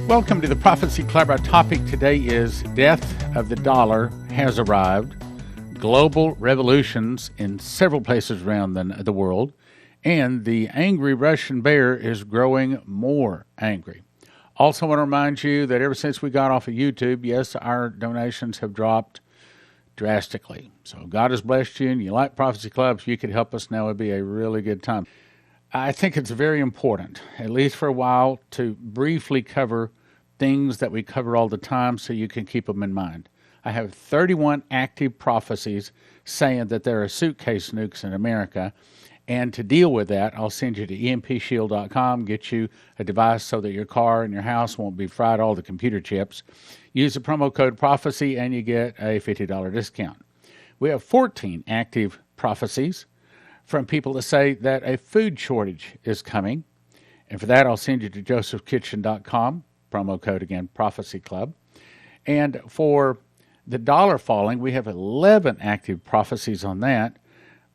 Welcome to the Prophecy Club. Our topic today is Death of the Dollar Has Arrived, Global Revolutions in several places around the world, and the angry Russian bear is growing more angry. Also want to remind you that ever since we got off of YouTube, yes, our donations have dropped drastically. So God has blessed you and you like Prophecy Club. If you could help us now, it would be a really good time. I think it's very important, at least for a while, to briefly cover things that we cover all the time so you can keep them in mind. I have 31 active prophecies saying that there are suitcase nukes in America. And to deal with that, I'll send you to EMPShield.com, get you a device so that your car and your house won't be fried all the computer chips. Use the promo code PROPHECY and you get a $50 discount. We have 14 active prophecies from people that say that a food shortage is coming. And for that, I'll send you to josephkitchen.com. Promo code again, Prophecy Club. And for the dollar falling, we have 11 active prophecies on that.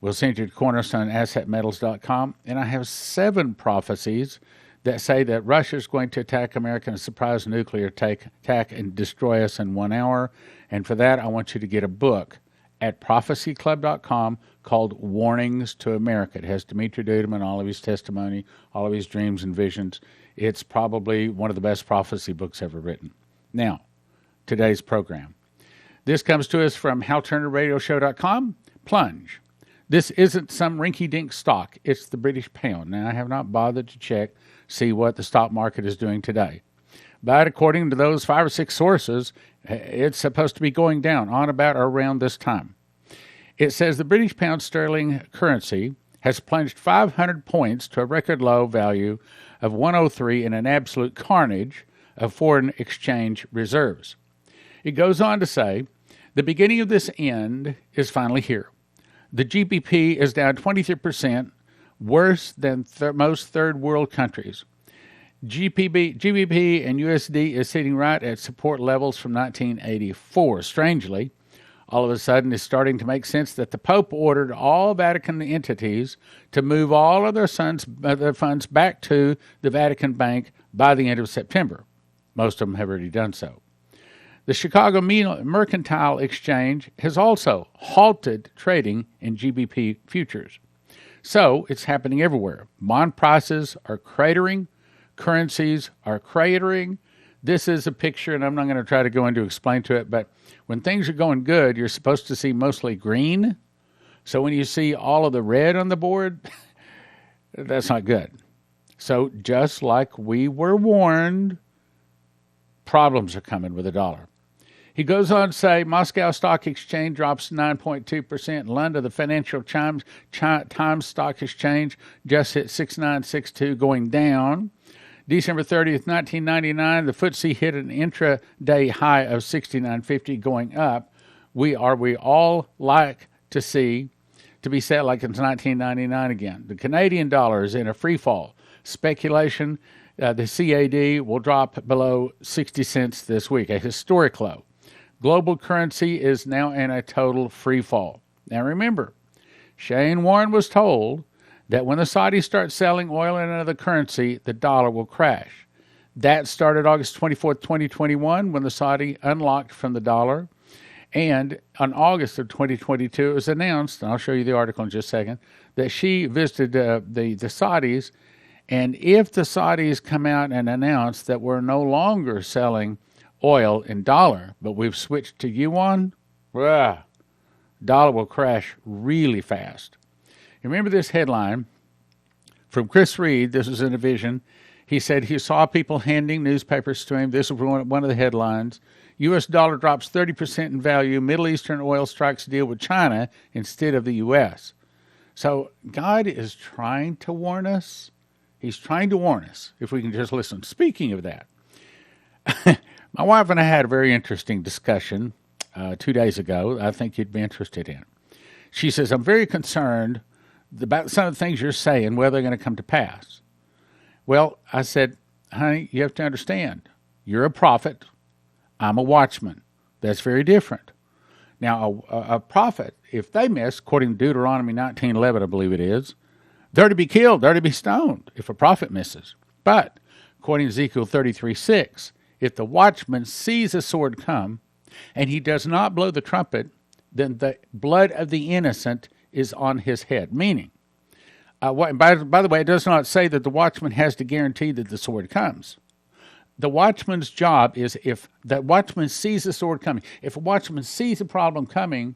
We'll send you to Cornerstone assetmetals.com. And I have 7 prophecies that say that Russia is going to attack America in a surprise nuclear attack and destroy us in 1 hour. And for that, I want you to get a book at prophecyclub.com called Warnings to America. It has Dimitri Duduman, all of his testimony, all of his dreams and visions. It's probably one of the best prophecy books ever written. Now, today's program. This comes to us from HalTurnerRadioShow.com. Plunge. This isn't some rinky-dink stock. It's the British pound. Now, I have not bothered to check, see what the stock market is doing today. But according to those 5 or 6 sources, it's supposed to be going down on about or around this time. It says the British pound sterling currency has plunged 500 points to a record low value of 103 in an absolute carnage of foreign exchange reserves. It goes on to say, the beginning of this end is finally here. The GBP is down 23%, worse than most third world countries. GBP and USD is sitting right at support levels from 1984. Strangely, all of a sudden it's starting to make sense that the Pope ordered all Vatican entities to move all of their funds back to the Vatican Bank by the end of September. Most of them have already done so. The Chicago Mercantile Exchange has also halted trading in GBP futures. So it's happening everywhere. Bond prices are cratering. Currencies are cratering. This is a picture, and I'm not going to try to go into explain to it, but when things are going good, you're supposed to see mostly green. So when you see all of the red on the board, that's not good. So just like we were warned, problems are coming with the dollar. He goes on to say, Moscow Stock Exchange drops 9.2%. London, the Financial Times Stock Exchange just hit 6962, going down. December 30th, 1999, the FTSE hit an intraday high of 6950, going up. We all like to be set like it's 1999 again. The Canadian dollar is in a free fall. Speculation, the CAD will drop below 60 cents this week, a historic low. Global currency is now in a total free fall. Now remember, Shane Warren was told that when the Saudis start selling oil in another currency, the dollar will crash. That started August 24th, 2021, when the Saudi unlocked from the dollar. And on August of 2022, it was announced, and I'll show you the article in just a second, that she visited the Saudis. And if the Saudis come out and announce that we're no longer selling oil in dollar, but we've switched to yuan, dollar will crash really fast. Remember this headline from Chris Reed. This was in a vision. He said he saw people handing newspapers to him. This was one of the headlines. U.S. dollar drops 30% in value. Middle Eastern oil strikes deal with China instead of the U.S. So God is trying to warn us. He's trying to warn us if we can just listen. Speaking of that, my wife and I had a very interesting discussion 2 days ago I think you'd be interested in. She says, I'm very concerned about some of the things you're saying, whether they're going to come to pass. Well, I said, honey, you have to understand, you're a prophet, I'm a watchman. That's very different. Now, a prophet, if they miss, according to Deuteronomy 19:11, I believe it is, they're to be killed, they're to be stoned if a prophet misses. But according to Ezekiel 33:6, if the watchman sees a sword come and he does not blow the trumpet, then the blood of the innocent is on his head. Meaning, by the way, it does not say that the watchman has to guarantee that the sword comes. The watchman's job is if the watchman sees the sword coming, if a watchman sees a problem coming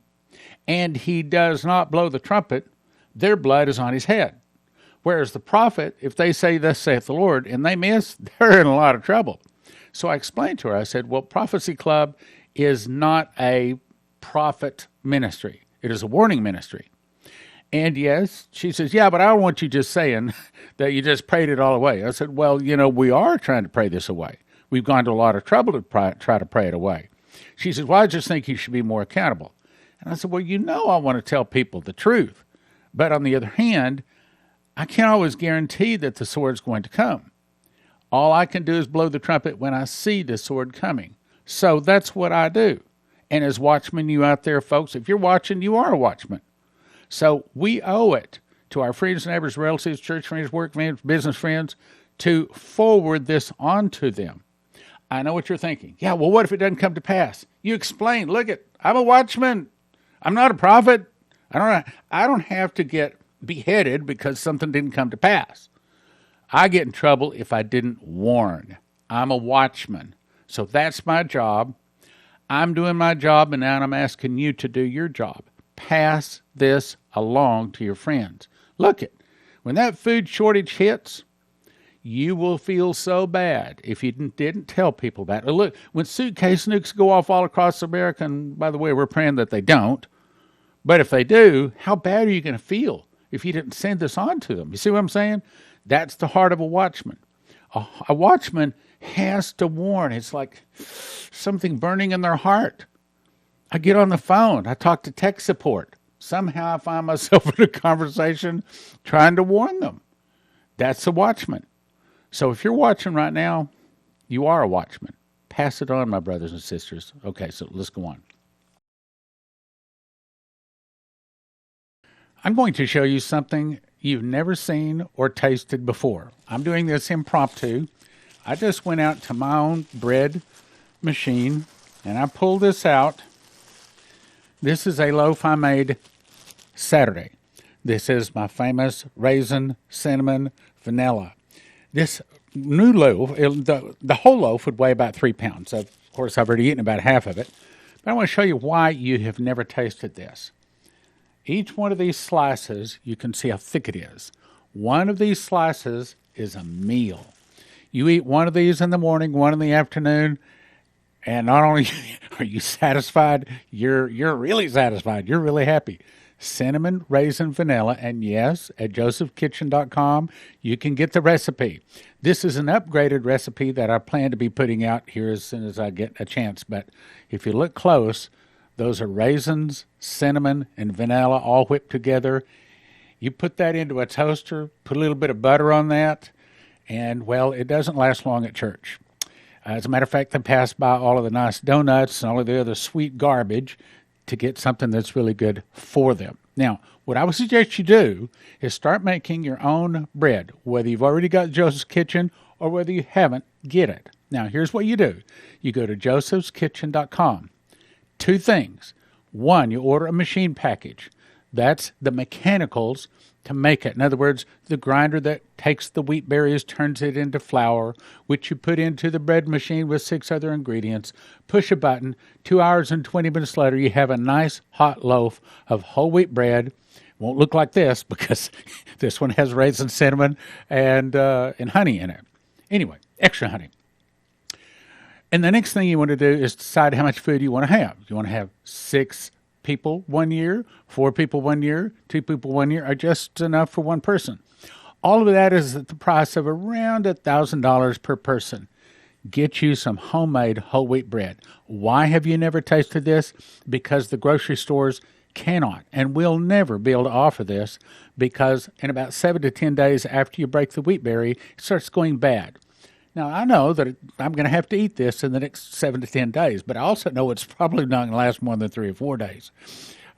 and he does not blow the trumpet, their blood is on his head. Whereas the prophet, if they say, thus saith the Lord, and they miss, they're in a lot of trouble. So I explained to her, I said, well, Prophecy Club is not a prophet ministry. It is a warning ministry. And yes, she says, yeah, but I don't want you just saying that you just prayed it all away. I said, well, we are trying to pray this away. We've gone to a lot of trouble to try to pray it away. She says, well, I just think you should be more accountable. And I said, well, I want to tell people the truth. But on the other hand, I can't always guarantee that the sword's going to come. All I can do is blow the trumpet when I see the sword coming. So that's what I do. And as watchmen, you out there, folks, if you're watching, you are a watchman. So we owe it to our friends, neighbors, relatives, church friends, work friends, business friends, to forward this on to them. I know what you're thinking. Yeah, well, what if it doesn't come to pass? You explain. Look, I'm a watchman. I'm not a prophet. I don't have to get beheaded because something didn't come to pass. I get in trouble if I didn't warn. I'm a watchman. So that's my job. I'm doing my job, and now I'm asking you to do your job. Pass this along to your friends. Look when that food shortage hits, you will feel so bad if you didn't tell people that. Look, when suitcase nukes go off all across America, and by the way, we're praying that they don't, but if they do, how bad are you going to feel if you didn't send this on to them? You see what I'm saying? That's the heart of a watchman. A watchman has to warn. It's like something burning in their heart. I get on the phone. I talk to tech support. Somehow I find myself in a conversation trying to warn them. That's a watchman. So if you're watching right now, you are a watchman. Pass it on, my brothers and sisters. Okay, so let's go on. I'm going to show you something you've never seen or tasted before. I'm doing this impromptu. I just went out to my own bread machine and I pulled this out. This is a loaf I made Saturday. This is my famous raisin, cinnamon, vanilla. This new loaf, the whole loaf would weigh about 3 pounds. So, of course, I've already eaten about half of it. But I want to show you why you have never tasted this. Each one of these slices, you can see how thick it is. One of these slices is a meal. You eat one of these in the morning, one in the afternoon, and not only are you satisfied, you're really satisfied. You're really happy. Cinnamon, raisin, vanilla, and yes, at josephkitchen.com, you can get the recipe. This is an upgraded recipe that I plan to be putting out here as soon as I get a chance. But if you look close, those are raisins, cinnamon, and vanilla all whipped together. You put that into a toaster, put a little bit of butter on that, and, well, it doesn't last long at church. As a matter of fact, they pass by all of the nice donuts and all of the other sweet garbage to get something that's really good for them. Now, what I would suggest you do is start making your own bread, whether you've already got Joseph's Kitchen or whether you haven't, get it. Now, here's what you do. You go to josephskitchen.com. 2 things. 1, you order a machine package. That's the mechanicals to make it. In other words, the grinder that takes the wheat berries, turns it into flour, which you put into the bread machine with 6 other ingredients. Push a button. 2 hours and 20 minutes later, you have a nice hot loaf of whole wheat bread. Won't look like this because this one has raisin, cinnamon, and honey in it. Anyway, extra honey. And the next thing you want to do is decide how much food you want to have. You want to have 6 people 1 year, 4 people 1 year, 2 people 1 year, or just enough for one person. All of that is at the price of around $1,000 per person. Get you some homemade whole wheat bread. Why have you never tasted this? Because the grocery stores cannot and will never be able to offer this because in about 7 to 10 days after you break the wheat berry, it starts going bad. Now, I know that I'm going to have to eat this in the next 7 to 10 days, but I also know it's probably not going to last more than 3 or 4 days.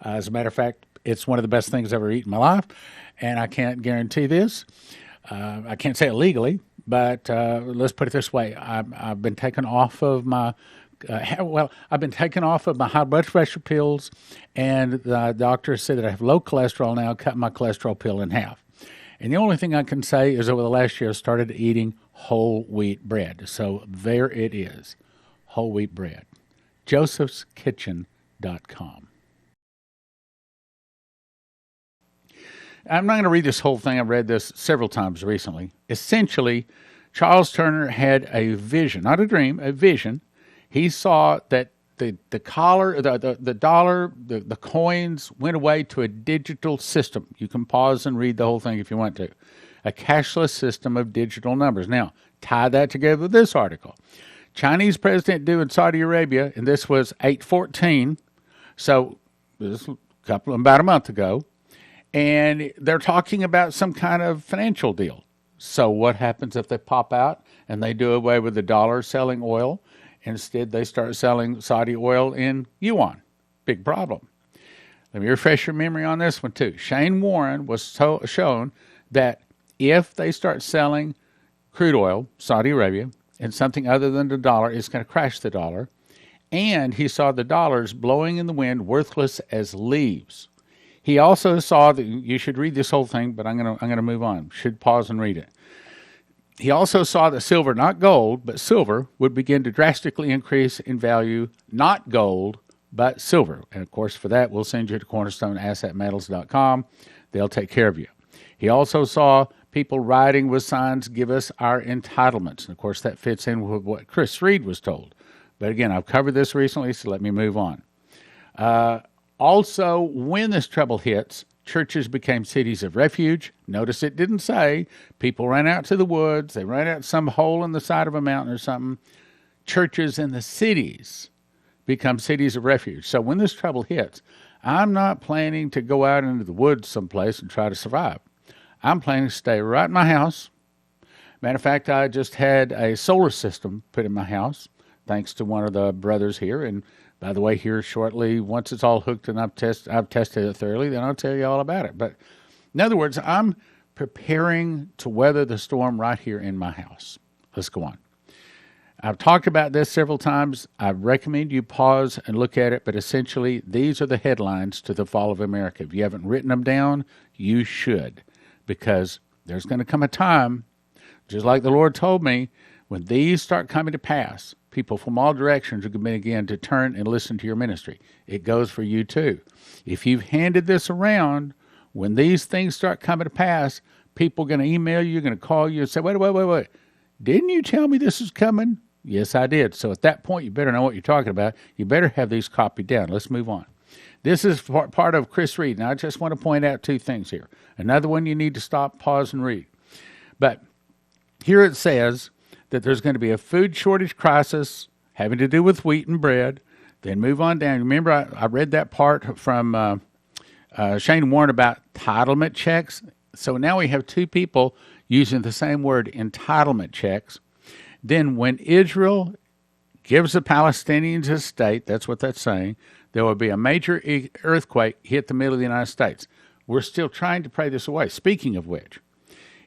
As a matter of fact, it's one of the best things I've ever eaten in my life, and I can't guarantee this. I can't say it legally, But let's put it this way: I've been taken off of my I've been taken off of my high blood pressure pills, and the doctor said that I have low cholesterol now. Cut my cholesterol pill in half, and the only thing I can say is over the last year I started eating whole wheat bread. So there it is, whole wheat bread. josephskitchen.com. I'm not going to read this whole thing. I've read this several times recently. Essentially, Charles Turner had a vision, not a dream, a vision. He saw that the dollar, the coins went away to a digital system. You can pause and read the whole thing if you want to. A cashless system of digital numbers. Now, tie that together with this article. Chinese president due in Saudi Arabia, and this was 8/14, so this was about a month ago. And they're talking about some kind of financial deal. So what happens if they pop out and they do away with the dollar selling oil? Instead, they start selling Saudi oil in yuan. Big problem. Let me refresh your memory on this one, too. Shane Warren was shown that if they start selling crude oil, Saudi Arabia, and something other than the dollar, it's going to crash the dollar. And he saw the dollars blowing in the wind, worthless as leaves. He also saw that you should read this whole thing, but I'm gonna move on. Should pause and read it. He also saw that silver, not gold, but silver, would begin to drastically increase in value, not gold, but silver. And of course, for that, we'll send you to cornerstoneassetmetals.com. They'll take care of you. He also saw people riding with signs, "Give us our entitlements." And of course, that fits in with what Chris Reed was told. But again, I've covered this recently, so let me move on. Also, when this trouble hits, churches became cities of refuge. Notice it didn't say people ran out to the woods, they ran out some hole in the side of a mountain or something. Churches in the cities become cities of refuge. So when this trouble hits, I'm not planning to go out into the woods someplace and try to survive. I'm planning to stay right in my house. Matter of fact, I just had a solar system put in my house, thanks to one of the brothers here. And by the way, here shortly, once it's all hooked and I've tested it thoroughly, then I'll tell you all about it. But in other words, I'm preparing to weather the storm right here in my house. Let's go on. I've talked about this several times. I recommend you pause and look at it, but essentially, these are the headlines to the fall of America. If you haven't written them down, you should, because there's going to come a time, just like the Lord told me, when these start coming to pass, people from all directions are going to begin to turn and listen to your ministry. It goes for you too. If you've handed this around, when these things start coming to pass, people are going to email you, going to call you and say, wait. Didn't you tell me this is coming? Yes, I did. So at that point, you better know what you're talking about. You better have these copied down. Let's move on. This is part of Chris Reed. Now, I just want to point out two things here. Another one you need to stop, pause, and read. But here it says that there's going to be a food shortage crisis having to do with wheat and bread. Then move on down. Remember, I read that part from Shane Warren about entitlement checks. So now we have two people using the same word, entitlement checks. Then when Israel gives the Palestinians a state, that's what that's saying, there will be a major earthquake hit the middle of the United States. We're still trying to pray this away. Speaking of which,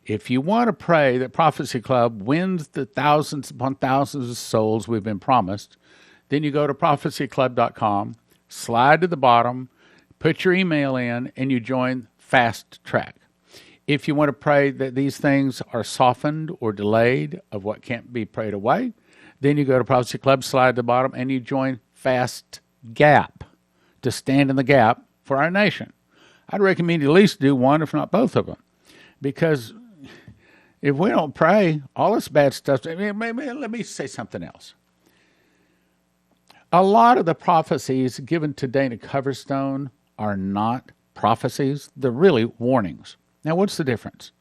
if you want to pray that Prophecy Club wins the thousands upon thousands of souls we've been promised, then you go to prophecyclub.com, slide to the bottom, put your email in, and you join Fast Track. If you want to pray that these things are softened or delayed of what can't be prayed away, then you go to Prophecy Club, slide to the bottom, and you join Fast Gap to stand in the gap for our nation. I'd recommend you at least do one, if not both of them, because if we don't pray, all this bad stuff. Let me say something else. A lot of the prophecies given to Dana Coverstone are not prophecies. They're really warnings. Now, what's the difference?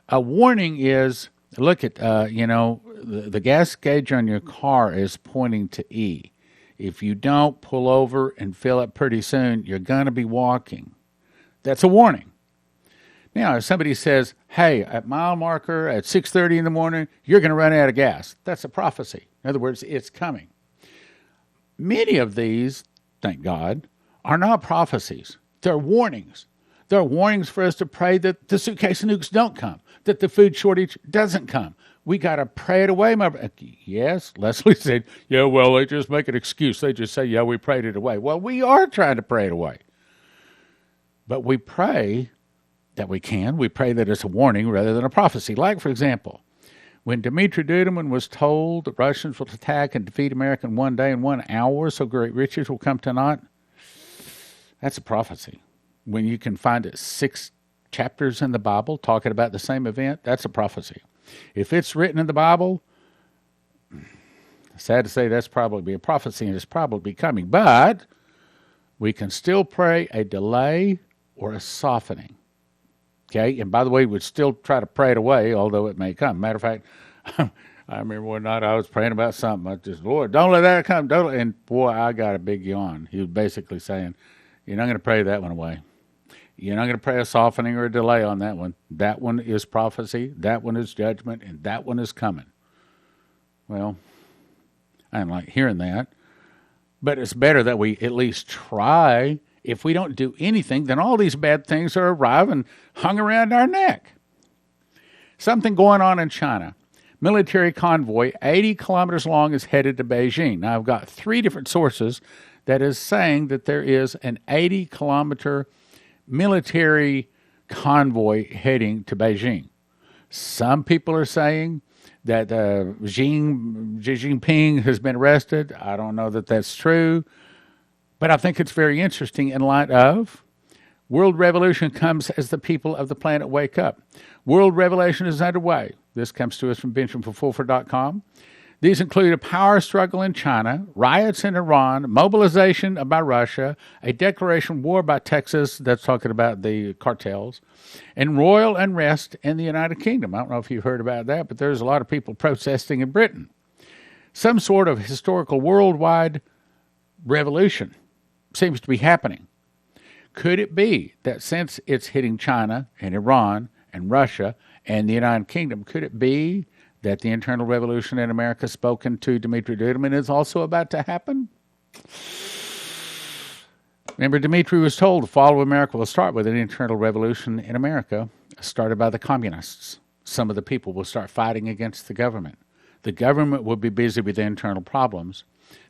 A warning is, look at, the gas gauge on your car is pointing to E. If you don't pull over and fill up pretty soon, you're going to be walking. That's a warning. Now, if somebody says, hey, at mile marker at 6:30 in the morning, you're going to run out of gas, that's a prophecy. In other words, it's coming. Many of these, thank God, are not prophecies. They're warnings. They're warnings for us to pray that the suitcase nukes don't come, that the food shortage doesn't come. We got to pray it away. Yes, Leslie said, yeah, well, they just make an excuse. They just say, yeah, we prayed it away. Well, we are trying to pray it away. But we pray that we can. We pray that it's a warning rather than a prophecy. Like, for example, when Dmitry Duduman was told the Russians will attack and defeat America in 1 day and 1 hour, so great riches will come to naught, that's a prophecy. When you can find it 6 chapters in the Bible talking about the same event, that's a prophecy. If it's written in the Bible, sad to say that's probably a prophecy and it's probably coming. But we can still pray a delay or a softening. Okay? And by the way, we'd still try to pray it away, although it may come. Matter of fact, I remember one night I was praying about something. I just, Lord, don't let that come. Don't. And boy, I got a big yawn. He was basically saying, you're not going to pray that one away. You're not going to pray a softening or a delay on that one. That one is prophecy, that one is judgment, and that one is coming. Well, I don't like hearing that. But it's better that we at least try. If we don't do anything, then all these bad things are arriving hung around our neck. Something going on in China. Military convoy, 80 kilometers long, is headed to Beijing. Now, I've got 3 different sources that is saying that there is an 80-kilometer military convoy heading to Beijing. Some people are saying that Xi Jinping has been arrested. I don't know that that's true, but I think it's very interesting in light of world revolution comes as the people of the planet wake up. World revolution is underway. This comes to us from BenjaminFulford.com. These include a power struggle in China, riots in Iran, mobilization by Russia, a declaration of war by Texas that's talking about the cartels, and royal unrest in the United Kingdom. I don't know if you've heard about that, but there's a lot of people protesting in Britain. Some sort of historical worldwide revolution seems to be happening. Could it be that since it's hitting China and Iran and Russia and the United Kingdom, could it be that the internal revolution in America spoken to Dmitry Duduman is also about to happen? Remember, Dmitry was told the fall of America will start with an internal revolution in America started by the communists. Some of the people will start fighting against the government. The government will be busy with internal problems.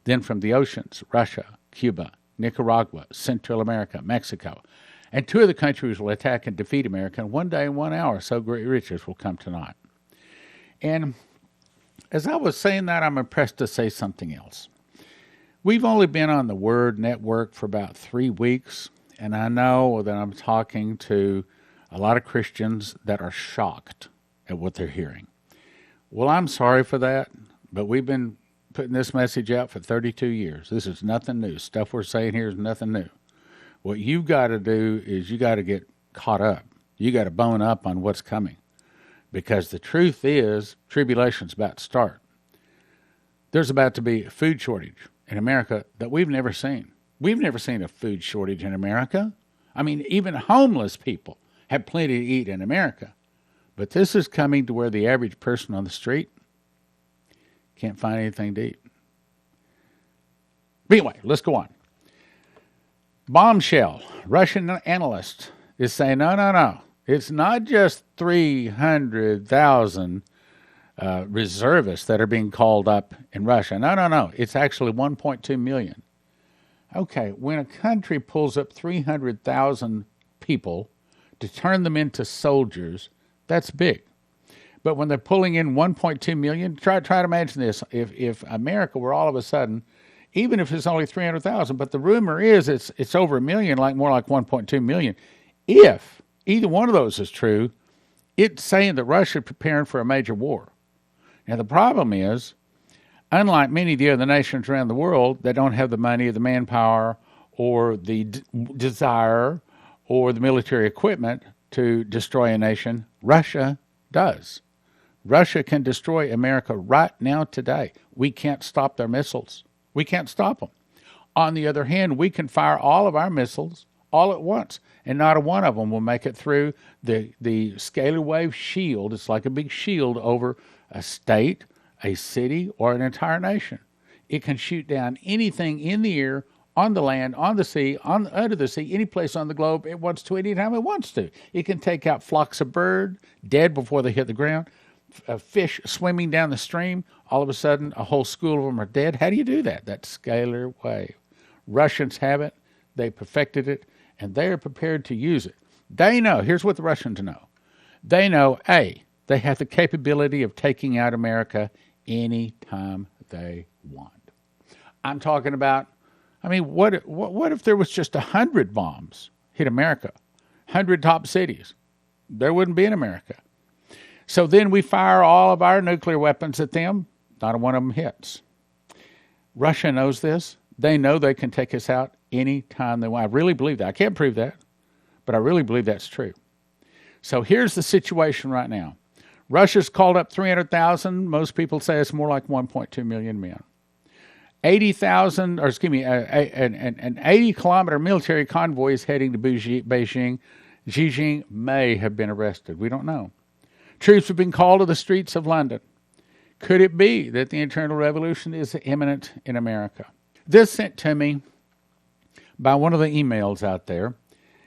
Then from the oceans, Russia, Cuba, Nicaragua, Central America, Mexico, and 2 of the countries will attack and defeat America in 1 day and 1 hour, so great riches will come to naught. And as I was saying that, I'm impressed to say something else. We've only been on the Word Network for about 3 weeks, and I know that I'm talking to a lot of Christians that are shocked at what they're hearing. Well, I'm sorry for that, but we've been putting this message out for 32 years. This is nothing new. Stuff we're saying here is nothing new. What you've got to do is you got to get caught up. You got to bone up on what's coming. Because the truth is, tribulation's about to start. There's about to be a food shortage in America that we've never seen. We've never seen a food shortage in America. I mean, even homeless people have plenty to eat in America. But this is coming to where the average person on the street can't find anything to eat. But anyway, let's go on. Bombshell. Russian analyst is saying, no. It's not just 300,000 reservists that are being called up in Russia. No. It's actually 1.2 million. Okay, when a country pulls up 300,000 people to turn them into soldiers, that's big. But when they're pulling in 1.2 million, try to imagine this. If America were all of a sudden, even if it's only 300,000, but the rumor is it's over a million, more like 1.2 million. If either one of those is true, it's saying that Russia is preparing for a major war. Now, the problem is, unlike many of the other nations around the world that don't have the money or the manpower or the desire or the military equipment to destroy a nation, Russia does. Russia can destroy America right now today. We can't stop their missiles. We can't stop them. On the other hand, we can fire all of our missiles all at once, and not a one of them will make it through the scalar wave shield. It's like a big shield over a state, a city, or an entire nation. It can shoot down anything in the air, on the land, on the sea, under the sea, any place on the globe it wants to, anytime it wants to. It can take out flocks of birds, dead before they hit the ground. of fish swimming down the stream, all of a sudden a whole school of them are dead. How do you do that? That scalar wave. Russians have it. They perfected it, and they are prepared to use it. They know. Here's what the Russians know. They know, A, they have the capability of taking out America anytime they want. I'm talking about, what if there was just 100 bombs hit America, 100 top cities? There wouldn't be an America. So then we fire all of our nuclear weapons at them. Not one of them hits. Russia knows this. They know they can take us out anytime they want. I really believe that. I can't prove that, but I really believe that's true. So here's the situation right now. Russia's called up 300,000. Most people say it's more like 1.2 million men. 80,000, or excuse me, an 80-kilometer military convoy is heading to Beijing. Xi Jinping may have been arrested. We don't know. Troops have been called to the streets of London. Could it be that the internal revolution is imminent in America? This sent to me by one of the emails out there,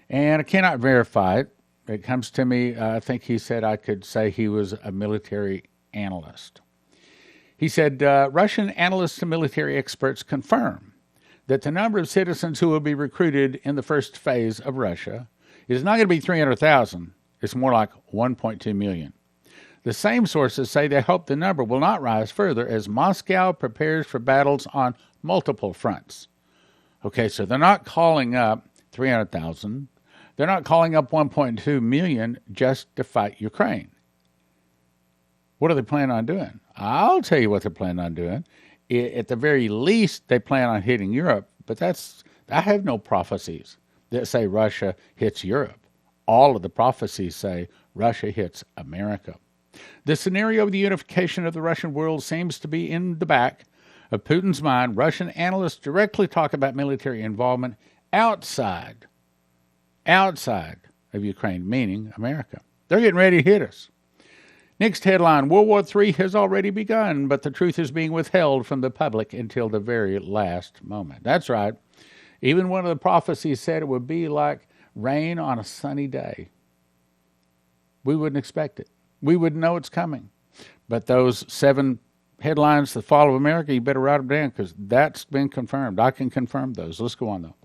and I cannot verify it. It comes to me, I think he said I could say he was a military analyst. He said, Russian analysts and military experts confirm that the number of citizens who will be recruited in the first phase of Russia is not going to be 300,000. It's more like 1.2 million. The same sources say they hope the number will not rise further as Moscow prepares for battles on multiple fronts. Okay, so they're not calling up 300,000. They're not calling up 1.2 million just to fight Ukraine. What are they planning on doing? I'll tell you what they're planning on doing. At the very least, they plan on hitting Europe, but I have no prophecies that say Russia hits Europe. All of the prophecies say Russia hits America. The scenario of the unification of the Russian world seems to be in the back of Putin's mind. Russian analysts directly talk about military involvement outside of Ukraine, meaning America. They're getting ready to hit us. Next headline, World War III has already begun, but the truth is being withheld from the public until the very last moment. That's right. Even one of the prophecies said it would be like rain on a sunny day. We wouldn't expect it. We wouldn't know it's coming. But those 7 headlines, the fall of America, you better write them down because that's been confirmed. I can confirm those. Let's go on, though.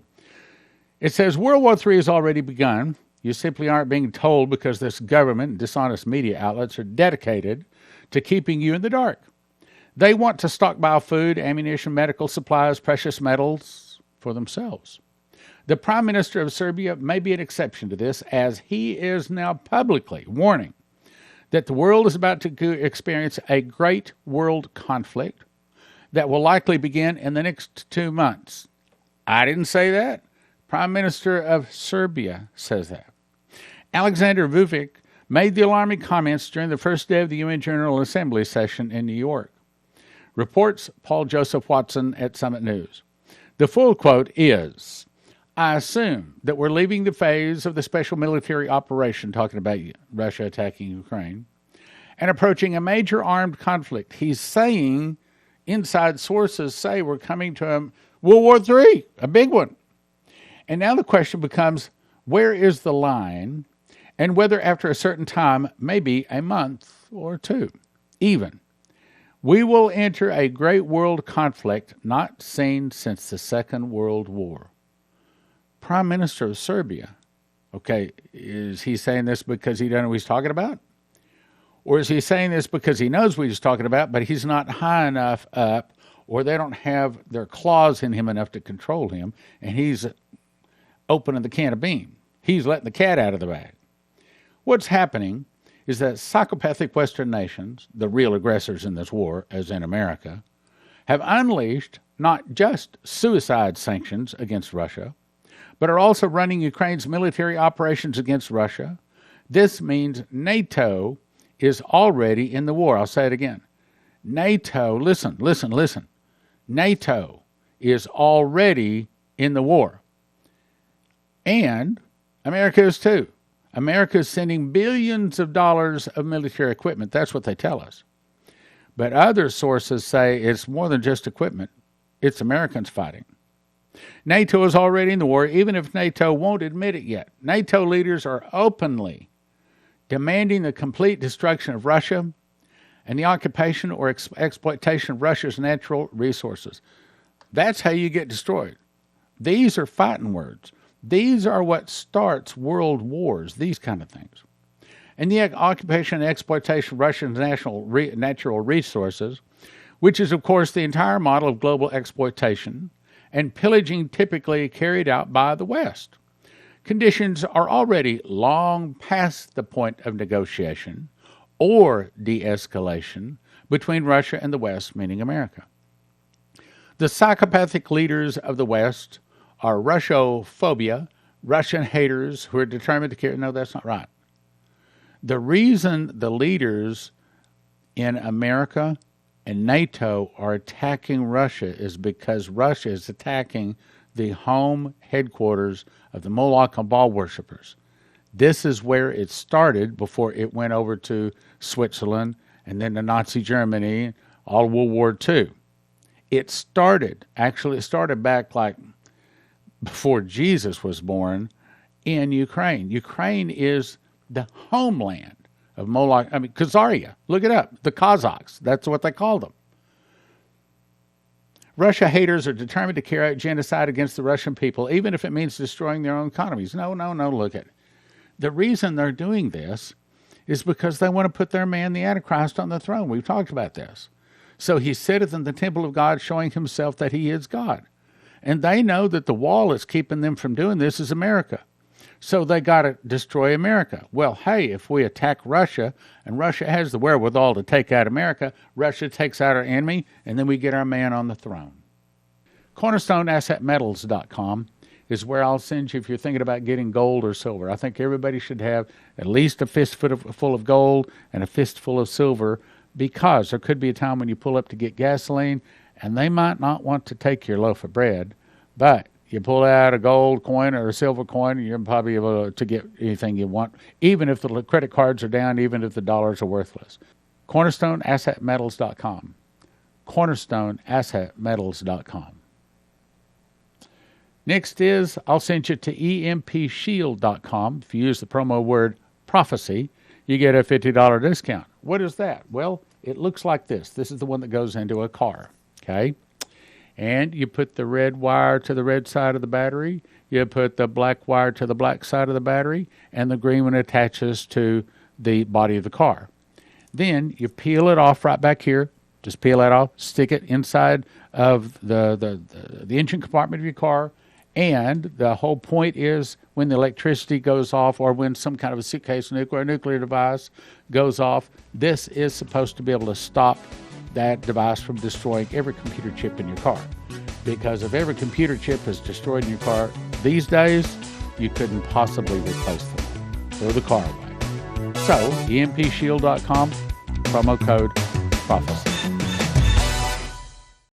It says World War III has already begun. You simply aren't being told because this government and dishonest media outlets are dedicated to keeping you in the dark. They want to stockpile food, ammunition, medical supplies, precious metals for themselves. The Prime Minister of Serbia may be an exception to this, as he is now publicly warning that the world is about to experience a great world conflict that will likely begin in the next 2 months. I didn't say that. Prime Minister of Serbia says that. Alexander Vucic made the alarming comments during the first day of the UN General Assembly session in New York. Reports Paul Joseph Watson at Summit News. The full quote is, I assume that we're leaving the phase of the special military operation, talking about Russia attacking Ukraine, and approaching a major armed conflict. He's saying, inside sources say we're coming to a World War III, a big one. And now the question becomes, where is the line, and whether after a certain time, maybe a month or 2, even, we will enter a great world conflict not seen since the Second World War. Prime Minister of Serbia, okay, is he saying this because he doesn't know what he's talking about? Or is he saying this because he knows what he's talking about, but he's not high enough up, or they don't have their claws in him enough to control him, and he's opening the can of beans. He's letting the cat out of the bag. What's happening is that psychopathic Western nations, the real aggressors in this war, as in America, have unleashed not just suicide sanctions against Russia, but are also running Ukraine's military operations against Russia. This means NATO is already in the war. I'll say it again. NATO, listen. NATO is already in the war. And America is too. America is sending billions of dollars of military equipment. That's what they tell us. But other sources say it's more than just equipment. It's Americans fighting. NATO is already in the war, even if NATO won't admit it yet. NATO leaders are openly demanding the complete destruction of Russia and the occupation or exploitation of Russia's natural resources. That's how you get destroyed. These are fighting words. These are what starts world wars, these kind of things. And the occupation and exploitation of Russia's natural resources, which is, of course, the entire model of global exploitation and pillaging typically carried out by the West. Conditions are already long past the point of negotiation or de-escalation between Russia and the West, meaning America. The psychopathic leaders of the West are Russophobia, Russian haters who are determined to carry... No, that's not right. The reason the leaders in America and NATO are attacking Russia is because Russia is attacking the home headquarters of the Moloch and Baal worshippers. This is where it started before it went over to Switzerland and then to Nazi Germany, all World War II. It started back like before Jesus was born in Ukraine. Ukraine is the homeland of Moloch, Khazaria. Look it up. The Kazakhs. That's what they call them. Russia haters are determined to carry out genocide against the Russian people, even if it means destroying their own economies. No, look at it. The reason they're doing this is because they want to put their man, the Antichrist, on the throne. We've talked about this. So he sitteth in the temple of God, showing himself that he is God. And they know that the wall that's keeping them from doing this is America. So they got to destroy America. Well, hey, if we attack Russia, and Russia has the wherewithal to take out America, Russia takes out our enemy, and then we get our man on the throne. CornerstoneAssetMetals.com is where I'll send you if you're thinking about getting gold or silver. I think everybody should have at least a fistful of gold and a fistful of silver, because there could be a time when you pull up to get gasoline, and they might not want to take your loaf of bread, but you pull out a gold coin or a silver coin, and you're probably able to get anything you want, even if the credit cards are down, even if the dollars are worthless. CornerstoneAssetMetals.com. CornerstoneAssetMetals.com. Next is, I'll send you to EMPShield.com. If you use the promo word prophecy, you get a $50 discount. What is that? Well, it looks like this. This is the one that goes into a car, okay? And you put the red wire to the red side of the battery, you put the black wire to the black side of the battery, and the green one attaches to the body of the car. Then you peel it off right back here. Just peel that off, stick it inside of the engine compartment of your car. And the whole point is when the electricity goes off, or when some kind of a suitcase nuclear device goes off, this is supposed to be able to stop that device from destroying every computer chip in your car. Because if every computer chip is destroyed in your car these days, you couldn't possibly replace them. Throw the car away. So, EMPShield.com, promo code PROPHECY.